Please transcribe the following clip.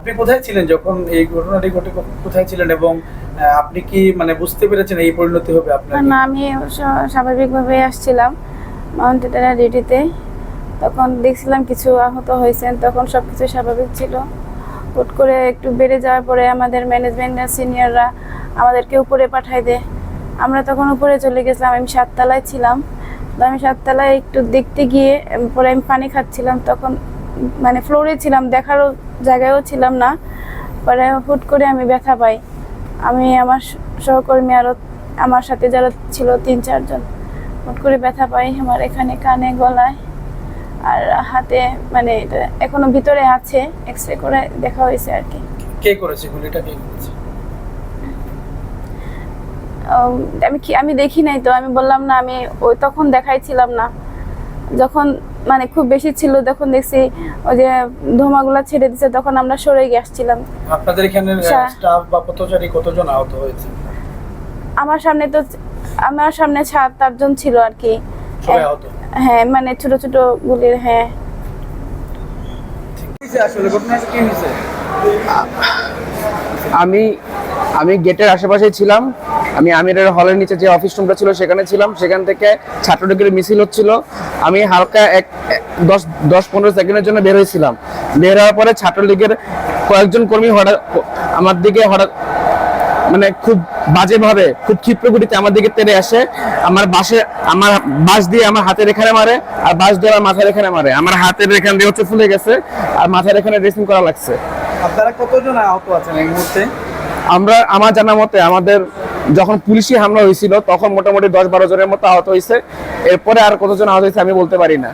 আপনি কোথায় ছিলেন যখন এই ঘটনাটি ঘটে? কোথায় ছিলেন এবং আপনি কি মানে বুঝতে পেরেছেন এই পরিণতি হবে আপনার? না, আমি স্বাভাবিকভাবে আসছিলাম মাউন্টেন ডিউটিতে। তখন দেখছিলাম কিছু আহত হয়েছেন, তখন সবকিছু স্বাভাবিক ছিল। হুট করে একটু বেড়ে যাওয়ার পরে আমাদের ম্যানেজমেন্ট সিনিয়ররা আমাদেরকে উপরে পাঠায় দেয়। আমরা তখন উপরে চলে গেছিলাম, আমি 7 তলায় ছিলাম। তো আমি 7 তলায় একটু দেখতে গিয়ে পরে আমি পানি খাচ্ছিলাম, তখন মানে ফ্লোরে ছিলাম, দেখারও জায়গায়ও ছিলাম না। পরে হুট করে আমি ব্যথা পাই। আমি আমার সহকর্মী আরও আমার সাথে যারা ছিল 3-4 জন, হুট করে ব্যথা পাই আমার এখানে কানে, গলায় আর হাতে। মানে এটা এখনো ভিতরে আছে, এক্সরে করে দেখা হয়েছে আর কি। কে করেছে গুলিটা? কে করেছে? আমি দেখি নাই তো, আমি বললাম না, আমি ওই তখন দেখাইছিলাম না। যখন মানে খুব বেশি ছিল তখন দেখছি ওই যে ধোঁয়াগুলো ছেড়ে দিছে, তখন আমরা সরে গিয়ে আসছিলাম। আপনাদের এখানে স্টাফ বা পথচারী কতজন আহত হয়েছে? আমার সামনে 7-8 জন ছিল আর কি। সবাই আহত? হ্যাঁ, মানে ছোট ছোট গুলির। হ্যাঁ। আসলে ঘটনাটা কি হয়েছে? আমি আমি গেটের আশেপাশেই ছিলাম। আমি আমিরের হলের নিচে যে অফিস রুমটা ছিল সেখানে ছিলাম। সেখান থেকে ছাত্রলীগের মিছিল হচ্ছিল। আমি হালকা 10-15 সেকেন্ডের জন্য বের হয়েছিলাম। বের হওয়ার পরে ছাত্রলীগের কয়েকজন কর্মী হঠাৎ আমার দিকে মানে খুব বাজেভাবে, খুব ক্ষিপ্র গতিতে আমার দিকে তেড়ে আসে। আমার বাঁশ দিয়ে আমার হাতের এখানে মারে, আর বাঁশ দিয়ে আমার মাথার এখানে মারে। আমার হাতের এখান দিয়ে হচ্ছে ফুলে গেছে, আর মাথার এখানে ড্রেসিং করা লাগছে। আপনারা কতজন আহত আছেন এই মুহূর্তে? আমার জানা মতে আমাদের যখন পুলিশি হামলা হয়েছিল তখন মোটামুটি 10-12 জনের মতো আহত হয়েছে। এরপরে আর কতজন আহত হয়েছে আমি বলতে পারি না।